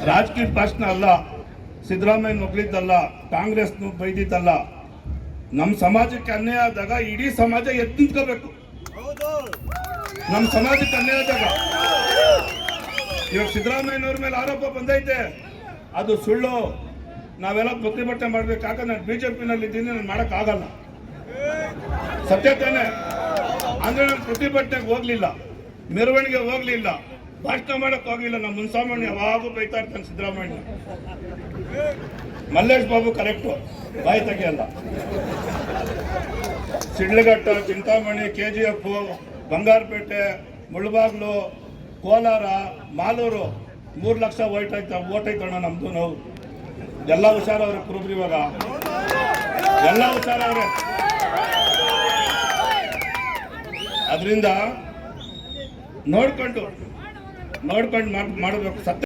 ರಾಜಕೀಯ ಭಾಷಣ ಅಲ್ಲ, ಸಿದ್ದರಾಮಯ್ಯ ನುಗ್ಲಿದ್ದಲ್ಲ, ಕಾಂಗ್ರೆಸ್ ಬೈದಿದ್ದಲ್ಲ. ನಮ್ಮ ಸಮಾಜಕ್ಕೆ ಅನ್ಯಾಯ ಆದಾಗ ಇಡೀ ಸಮಾಜ ಎದ್ದು ನಿಂತ್ಕೋಬೇಕು. ನಮ್ಮ ಸಮಾಜಕ್ಕೆ ಅನ್ಯಾಯ ಆದಾಗ ಇವಾಗ ಸಿದ್ದರಾಮಯ್ಯನವ್ರ ಮೇಲೆ ಆರೋಪ ಬಂದೈತೆ, ಅದು ಸುಳ್ಳು. ನಾವೆಲ್ಲ ಪ್ರತಿಭಟನೆ ಮಾಡ್ಬೇಕಾಗ ನಾನು ಬಿಜೆಪಿನಲ್ಲಿ ಇದ್ದೀನಿ, ನಾನು ಮಾಡೋಕ್ಕಾಗಲ್ಲ. ಸತ್ಯ ತಾನೆ. ಅಂದ್ರೆ ನಾನು ಪ್ರತಿಭಟನೆಗೆ ಹೋಗ್ಲಿಲ್ಲ, ಮೆರವಣಿಗೆ ಹೋಗ್ಲಿಲ್ಲ, ಭಾಷಣ ಮಾಡಕ್ ಹೋಗ್ಲಿಲ್ಲ. ನಮ್ಮ ಮುನ್ಸಾಮಣ್ಣ ಯಾವಾಗೂ ಬೈತಾ ಇರ್ತಾನೆ ಸಿದ್ದರಾಮಯ್ಯ. ಮಲ್ಲೇಶ್ ಬಾಬು ಕರೆಕ್ಟು, ಬಾಯಿ ತೆಗೆಯಲ್ಲ. ಶಿಡ್ಲಘಟ್ಟ, ಚಿಂತಾಮಣಿ, KGF, ಬಂಗಾರಪೇಟೆ, ಮುಳಬಾಗ್ಲು, ಕೋಲಾರ, ಮಾಲೂರು 3 ಲಕ್ಷ ಓಟ್ ಐತಣ್ಣ ನಮ್ದು. ನಾವು ಎಲ್ಲ ಹುಷಾರವ್ರೆ ಕುರುಬ್ರು, ಇವಾಗ ಎಲ್ಲ ಹುಷಾರವ್ರೆ. ಅದರಿಂದ ನೋಡ್ಕೊಂಡು ಮಾಡಬೇಕು. ಸತ್ಯ